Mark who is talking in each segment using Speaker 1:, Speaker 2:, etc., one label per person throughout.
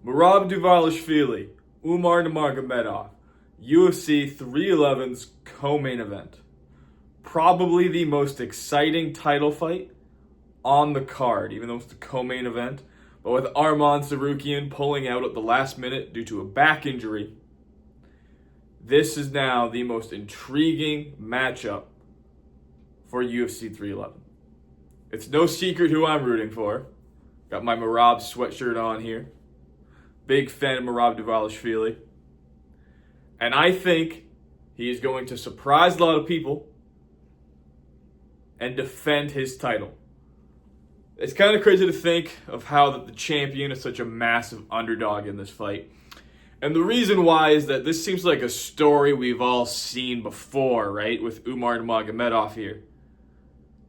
Speaker 1: Merab Dvalishvili, Umar Nurmagomedov, UFC 311's co-main event. Probably the most exciting title fight on the card, even though it's the co-main event. But with Arman Tsarukyan pulling out at the last minute due to a back injury, this is now the most intriguing matchup for UFC 311. It's no secret who I'm rooting for. Got my Merab sweatshirt on here. Big fan of Merab Dvalishvili. And I think he is going to surprise a lot of people and defend his title. It's kind of crazy to think of how the champion is such a massive underdog in this fight. And the reason why is that this seems like a story we've all seen before, right? With Umar Nurmagomedov here.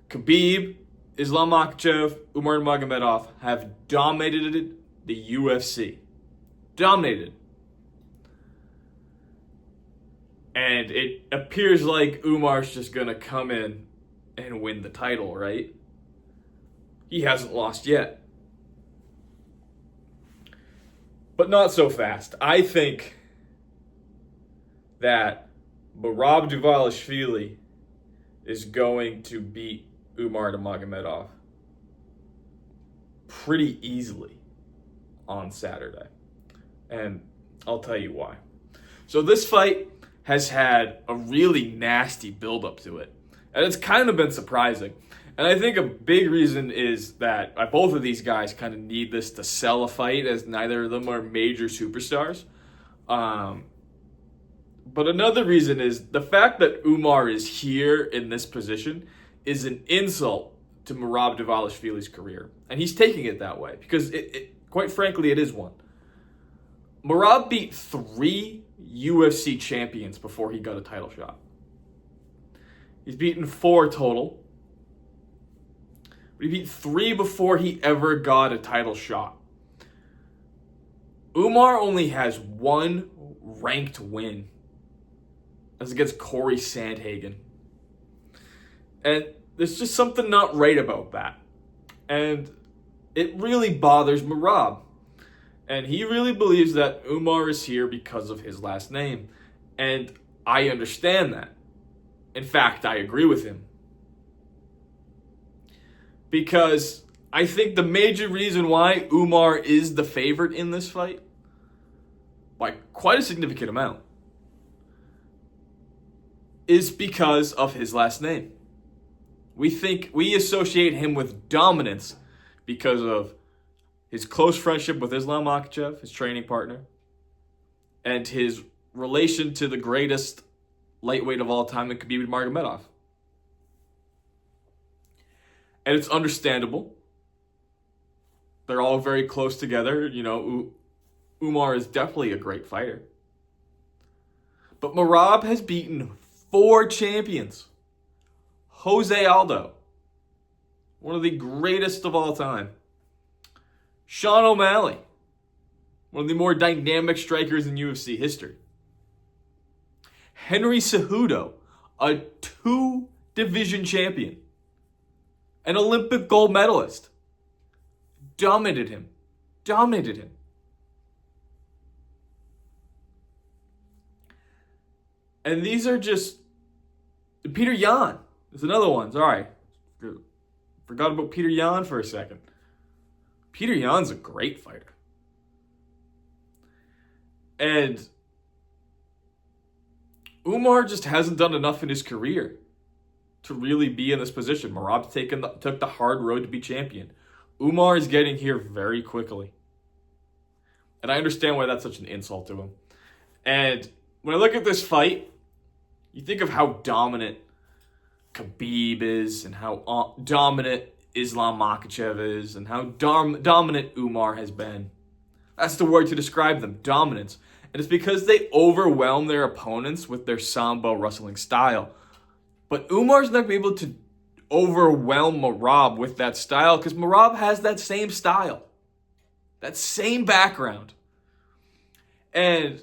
Speaker 1: Khabib, Islam Makhachev, Umar Nurmagomedov have dominated the UFC. Dominated. And it appears like Umar's just going to come in and win the title, right? He hasn't lost yet. But not so fast. I think that Merab Dvalishvili is going to beat Umar Nurmagomedov pretty easily on Saturday. And I'll tell you why. So this fight has had a really nasty build-up to it. And it's kind of been surprising. And I think a big reason is that both of these guys kind of need this to sell a fight, as neither of them are major superstars. But another reason is the fact that Umar is here in this position is an insult to Merab Dvalishvili's career. And he's taking it that way because, quite frankly, it is one. Merab beat 3 UFC champions before he got a title shot. He's beaten 4 total. But he beat 3 before he ever got a title shot. Umar only has 1 ranked win. That's against Corey Sandhagen. And there's just something not right about that. And it really bothers Merab. And he really believes that Umar is here because of his last name. And I understand that. In fact, I agree with him. Because I think the major reason why Umar is the favorite in this fight, by quite a significant amount, is because of his last name. We associate him with dominance because of his close friendship with Islam Makhachev, his training partner, and his relation to the greatest lightweight of all time, Khabib Nurmagomedov. And it's understandable. They're all very close together. You know, Umar is definitely a great fighter. But Merab has beaten 4 champions. Jose Aldo, one of the greatest of all time. Sean O'Malley, one of the more dynamic strikers in UFC history. Henry Cejudo, a 2-division champion. An Olympic gold medalist. Dominated him. And these are just... Peter Yan is another one. Sorry. Forgot about Peter Yan for a second. Peter Yan's a great fighter. And Umar just hasn't done enough in his career to really be in this position. Merab took the hard road to be champion. Umar is getting here very quickly. And I understand why that's such an insult to him. And when I look at this fight, you think of how dominant Khabib is and how dominant Islam Makhachev is and how dominant Umar has been. That's the word to describe them, dominance. And it's because they overwhelm their opponents with their sambo wrestling style. But Umar's not going to be able to overwhelm Merab with that style because Merab has that same style. That same background. And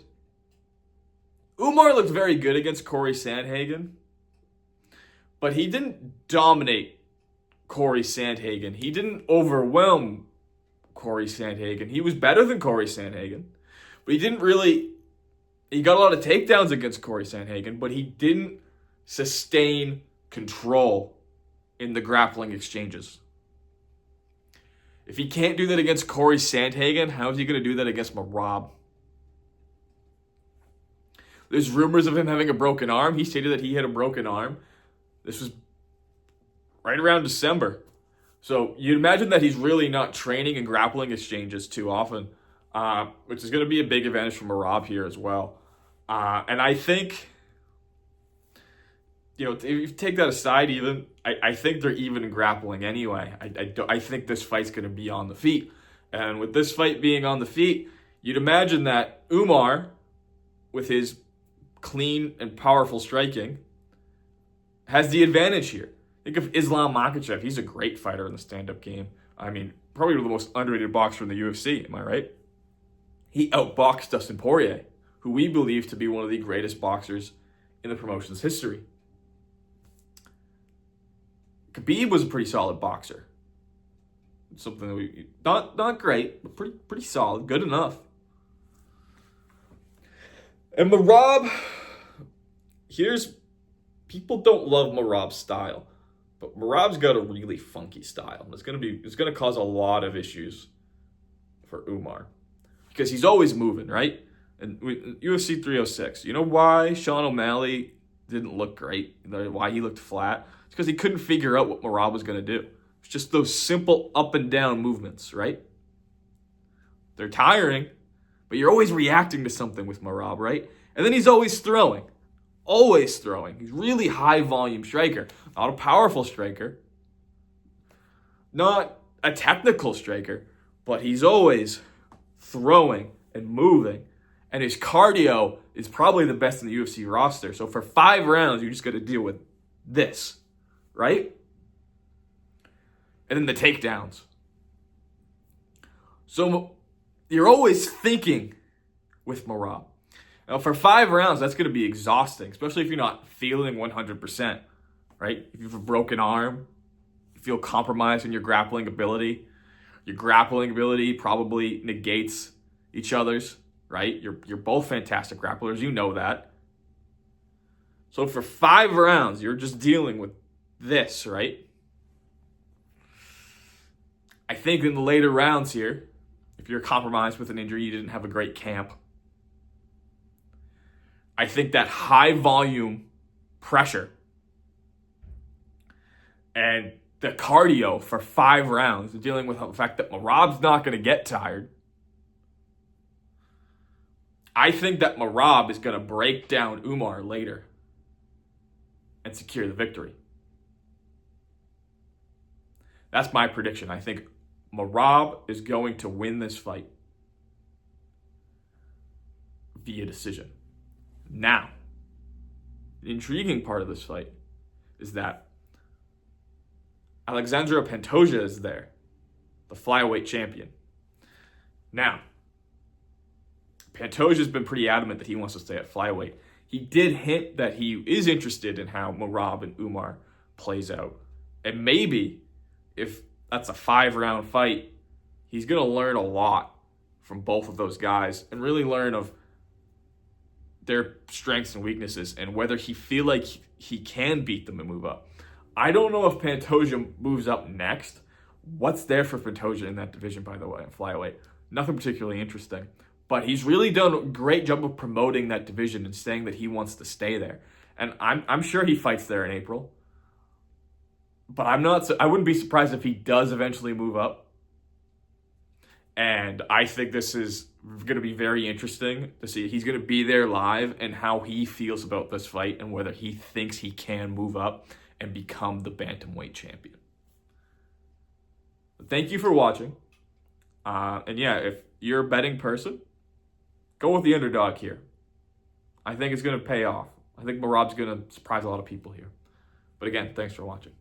Speaker 1: Umar looked very good against Corey Sandhagen. But he didn't dominate Corey Sandhagen. He didn't overwhelm Corey Sandhagen. He was better than Corey Sandhagen, but he didn't really. He got a lot of takedowns against Corey Sandhagen, but he didn't sustain control in the grappling exchanges. If he can't do that against Corey Sandhagen, how is he going to do that against Merab? There's rumors of him having a broken arm. He stated that he had a broken arm. This was right around December. So you'd imagine that he's really not training in grappling exchanges too often, which is going to be a big advantage for Merab here as well. And I think, if you take that aside, even I think they're even in grappling anyway. I think this fight's going to be on the feet, and with this fight being on the feet, you'd imagine that Umar, with his clean and powerful striking, has the advantage here. Think of Islam Makhachev. He's a great fighter in the stand-up game. I mean, probably the most underrated boxer in the UFC. Am I right? He outboxed Dustin Poirier, who we believe to be one of the greatest boxers in the promotion's history. Khabib was a pretty solid boxer. Something that we not great, but pretty solid, good enough. And Merab, people don't love Merab's style, but Merab's got a really funky style. It's gonna cause a lot of issues for Umar because he's always moving, right? And UFC 306, you know why Sean O'Malley didn't look great? Why he looked flat? It's because he couldn't figure out what Merab was going to do. It's just those simple up and down movements, right? They're tiring, but you're always reacting to something with Merab, right? And then he's always throwing. Always throwing. He's really high volume striker. Not a powerful striker. Not a technical striker, but he's always throwing and moving. And his cardio is probably the best in the UFC roster. So for 5 rounds, you just got to deal with this, right? And then the takedowns. So you're always thinking with Merab. Now for 5 rounds, that's going to be exhausting, especially if you're not feeling 100%, right? If you have a broken arm, you feel compromised in your grappling ability. Your grappling ability probably negates each other's. Right? You're both fantastic grapplers. You know that. So for 5 rounds, you're just dealing with this, right? I think in the later rounds here, if you're compromised with an injury, you didn't have a great camp. I think that high volume pressure and the cardio for 5 rounds, dealing with the fact that Merab's not going to get tired. I think that Merab is going to break down Umar later and secure the victory. That's my prediction. I think Merab is going to win this fight via decision. Now, the intriguing part of this fight is that Alexandra Pantoja is there, the flyweight champion. Now, Pantoja's been pretty adamant that he wants to stay at flyweight. He did hint that he is interested in how Merab and Umar plays out. And maybe, if that's a 5-round fight, he's going to learn a lot from both of those guys and really learn of their strengths and weaknesses and whether he feel like he can beat them and move up. I don't know if Pantoja moves up next. What's there for Pantoja in that division, by the way, in flyweight? Nothing particularly interesting. But he's really done a great job of promoting that division and saying that he wants to stay there. And I'm sure he fights there in April. But I wouldn't be surprised if he does eventually move up. And I think this is going to be very interesting to see. He's going to be there live and how he feels about this fight and whether he thinks he can move up and become the bantamweight champion. But thank you for watching. And yeah, if you're a betting person, go with the underdog here. I think it's going to pay off. I think Merab's going to surprise a lot of people here. But again, thanks for watching.